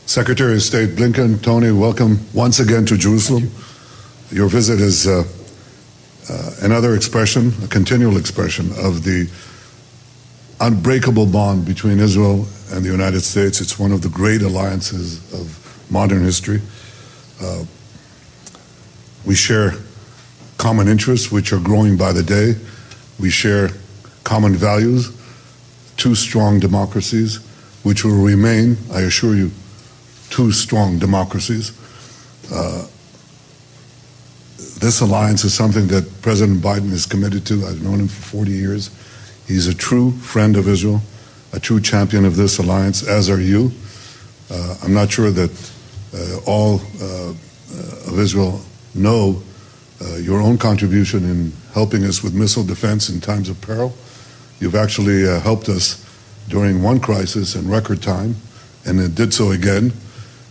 Secretary of State Blinken, Tony, welcome once again to Jerusalem. Your visit is another expression, a continual expression of the unbreakable bond between Israel and the United States. It's one of the great alliances of modern history. We share common interests, which are growing by the day. We share common values, two strong democracies, which will remain, I assure you, two strong democracies. This alliance is something that President Biden is committed to. I've known him for 40 years. He's a true friend of Israel, a true champion of this alliance, as are you. I'm not sure that all of Israel know your own contribution in helping us with missile defense in times of peril. You've actually helped us during one crisis in record time, and it did so again.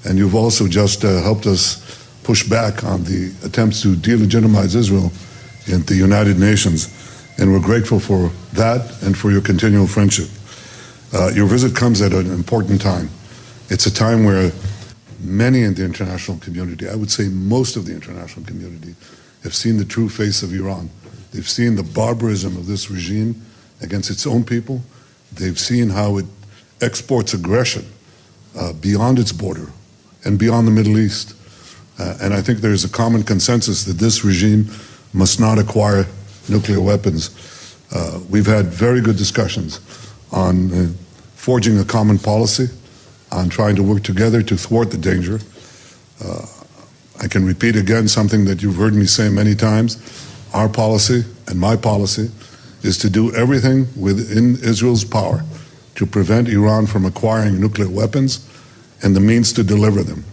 And you've also just helped us push back on the attempts to delegitimize Israel in the United Nations. And we're grateful for that and for your continual friendship. Your visit comes at an important time. It's a time where many in the international community, I would say most of the international community, have seen the true face of Iran. They've seen the barbarism of this regime against its own people. They've seen how it exports aggression beyond its border and beyond the Middle East. And I think there's a common consensus that this regime must not acquire nuclear weapons. We've had very good discussions on forging a common policy, on trying to work together to thwart the danger. I can repeat again something that you've heard me say many times. Our policy and my policy is to do everything within Israel's power to prevent Iran from acquiring nuclear weapons and the means to deliver them.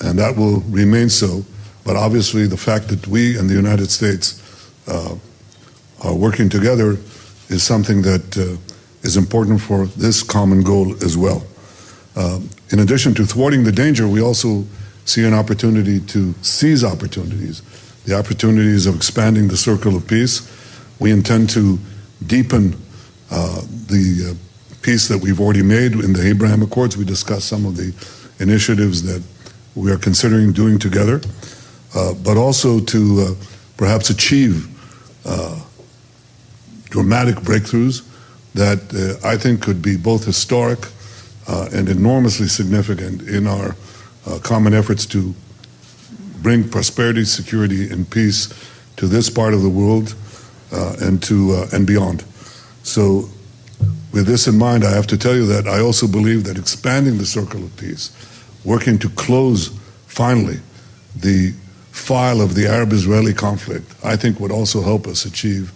And that will remain so. But obviously the fact that we and the United States are working together is something that is important for this common goal as well. In addition to thwarting the danger, we also see an opportunity to seize opportunities, the opportunities of expanding the circle of peace. We intend to deepen the peace that we've already made in the Abraham Accords. We discussed some of the initiatives that we are considering doing together, but also to perhaps achieve dramatic breakthroughs that I think could be both historic and enormously significant in our common efforts to bring prosperity, security, and peace to this part of the world and beyond. So with this in mind, I have to tell you that I also believe that expanding the circle of peace, working to close finally the file of the Arab-Israeli conflict, I think would also help us achieve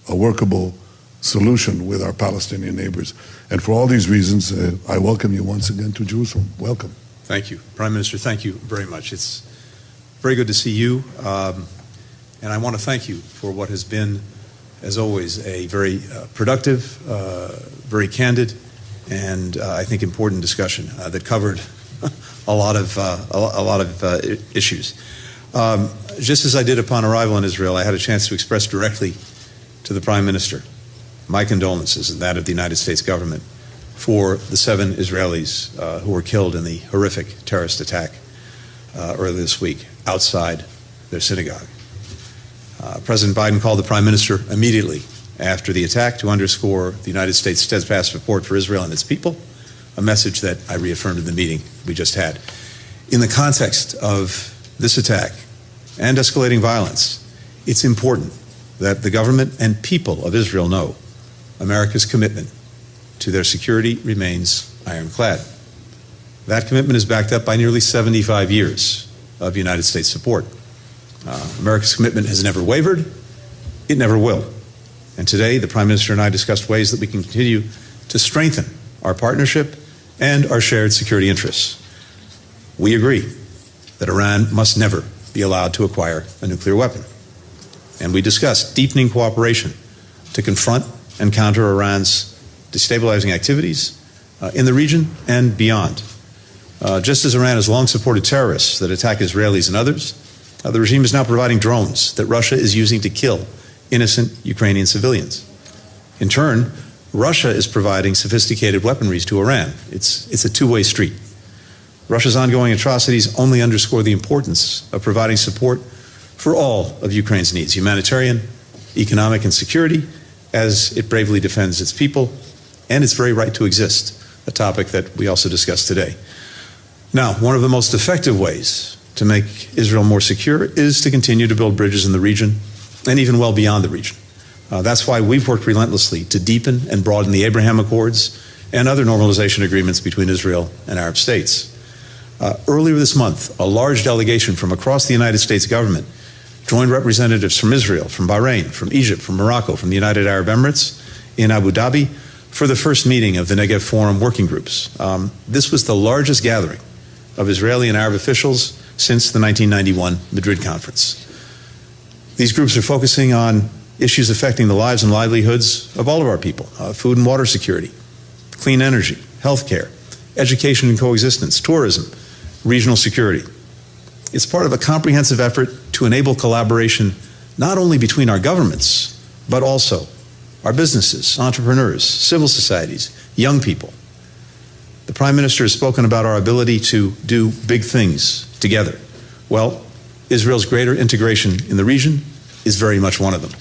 a workable solution with our Palestinian neighbors. And for all these reasons, I welcome you once again to Jerusalem. Welcome. Thank you. Prime Minister, thank you very much. It's very good to see you. And I want to thank you for what has been, as always, a very productive, very candid, and I think important discussion that covered a lot of issues. Just as I did upon arrival in Israel, I had a chance to express directly to the Prime Minister my condolences and that of the United States government for the 7 Israelis who were killed in the horrific terrorist attack earlier this week outside their synagogue. President Biden called the Prime Minister immediately after the attack to underscore the United States' steadfast support for Israel and its people, a message that I reaffirmed in the meeting we just had. In the context of this attack and escalating violence, it's important that the government and people of Israel know America's commitment to their security remains ironclad. That commitment is backed up by nearly 75 years of United States support. America's commitment has never wavered. It never will. And today, the Prime Minister and I discussed ways that we can continue to strengthen our partnership and our shared security interests. We agree that Iran must never be allowed to acquire a nuclear weapon. And we discussed deepening cooperation to confront and counter Iran's destabilizing activities in the region and beyond. Just as Iran has long supported terrorists that attack Israelis and others, the regime is now providing drones that Russia is using to kill innocent Ukrainian civilians. In turn, Russia is providing sophisticated weaponries to Iran. It's a two-way street. Russia's ongoing atrocities only underscore the importance of providing support for all of Ukraine's needs, humanitarian, economic, and security, as it bravely defends its people and its very right to exist, a topic that we also discussed today. Now, one of the most effective ways to make Israel more secure is to continue to build bridges in the region and even well beyond the region. That's why we've worked relentlessly to deepen and broaden the Abraham Accords and other normalization agreements between Israel and Arab states. Earlier this month, a large delegation from across the United States government joined representatives from Israel, from Bahrain, from Egypt, from Morocco, from the United Arab Emirates in Abu Dhabi for the first meeting of the Negev Forum working groups. This was the largest gathering of Israeli and Arab officials since the 1991 Madrid Conference. These groups are focusing on issues affecting the lives and livelihoods of all of our people, food and water security, clean energy, healthcare, education and coexistence, tourism, regional security. It's part of a comprehensive effort to enable collaboration not only between our governments, but also our businesses, entrepreneurs, civil societies, young people. The Prime Minister has spoken about our ability to do big things together. Well, Israel's greater integration in the region is very much one of them.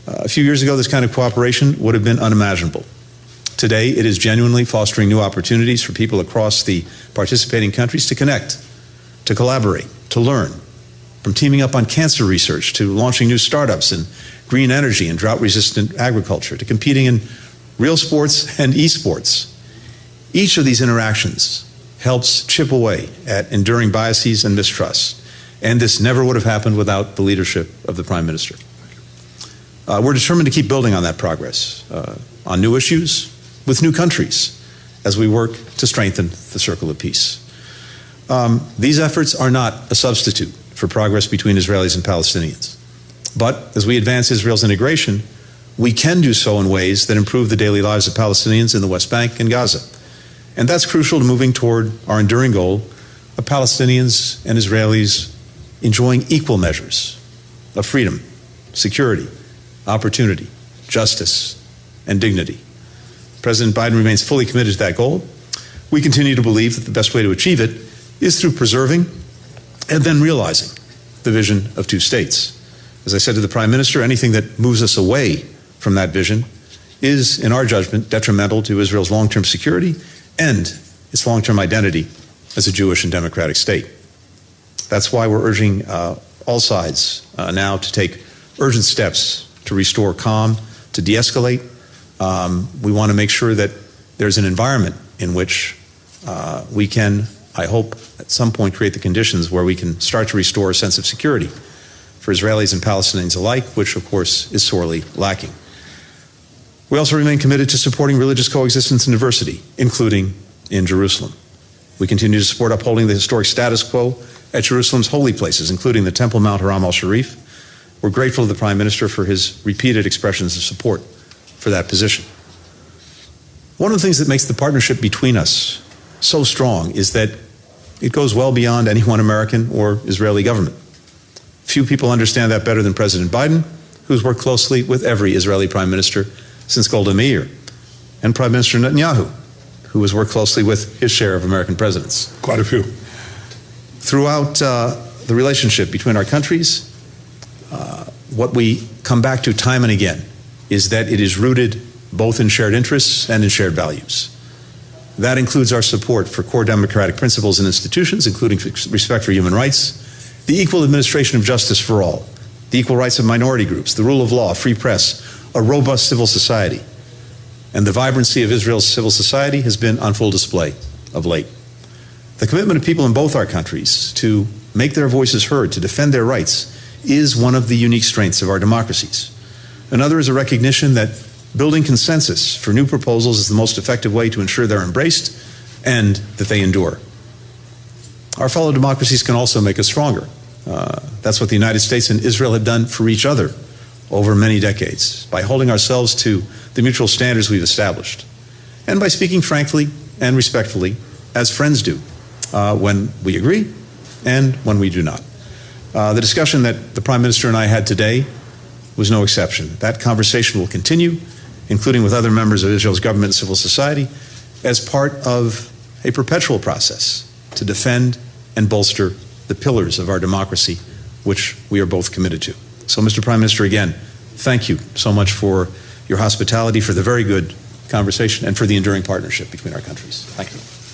A few years ago, this kind of cooperation would have been unimaginable. Today, it is genuinely fostering new opportunities for people across the participating countries to connect, to collaborate, to learn, from teaming up on cancer research to launching new startups in green energy and drought-resistant agriculture, to competing in real sports and esports. Each of these interactions helps chip away at enduring biases and mistrust. And this never would have happened without the leadership of the Prime Minister. We're determined to keep building on that progress, on new issues, with new countries, as we work to strengthen the circle of peace. These efforts are not a substitute for progress between Israelis and Palestinians. But as we advance Israel's integration, we can do so in ways that improve the daily lives of Palestinians in the West Bank and Gaza. And that's crucial to moving toward our enduring goal of Palestinians and Israelis enjoying equal measures of freedom, security, opportunity, justice, and dignity. President Biden remains fully committed to that goal. We continue to believe that the best way to achieve it is through preserving and then realizing the vision of two states. As I said to the Prime Minister, anything that moves us away from that vision is, in our judgment, detrimental to Israel's long-term security and its long-term identity as a Jewish and democratic state. That's why we're urging all sides now to take urgent steps to restore calm, to de-escalate. We want to make sure that there's an environment in which we can, I hope, at some point create the conditions where we can start to restore a sense of security for Israelis and Palestinians alike, which of course is sorely lacking. We also remain committed to supporting religious coexistence and diversity, including in Jerusalem. We continue to support upholding the historic status quo at Jerusalem's holy places, including the Temple Mount Haram al-Sharif. We're grateful to the Prime Minister for his repeated expressions of support for that position. One of the things that makes the partnership between us so strong is that it goes well beyond any one American or Israeli government. Few people understand that better than President Biden, who's worked closely with every Israeli Prime Minister since Golda Meir, and Prime Minister Netanyahu, who has worked closely with his share of American presidents. Quite a few. Throughout the relationship between our countries, what we come back to time and again is that it is rooted both in shared interests and in shared values. That includes our support for core democratic principles and institutions, including respect for human rights, the equal administration of justice for all, the equal rights of minority groups, the rule of law, free press, a robust civil society. And the vibrancy of Israel's civil society has been on full display of late. The commitment of people in both our countries to make their voices heard, to defend their rights, is one of the unique strengths of our democracies. Another is a recognition that building consensus for new proposals is the most effective way to ensure they're embraced and that they endure. Our fellow democracies can also make us stronger. That's what the United States and Israel have done for each other over many decades, by holding ourselves to the mutual standards we've established, and by speaking frankly and respectfully, as friends do, when we agree and when we do not. The discussion that the Prime Minister and I had today was no exception. That conversation will continue, including with other members of Israel's government and civil society, as part of a perpetual process to defend and bolster the pillars of our democracy, which we are both committed to. So, Mr. Prime Minister, again, thank you so much for your hospitality, for the very good conversation, and for the enduring partnership between our countries. Thank you.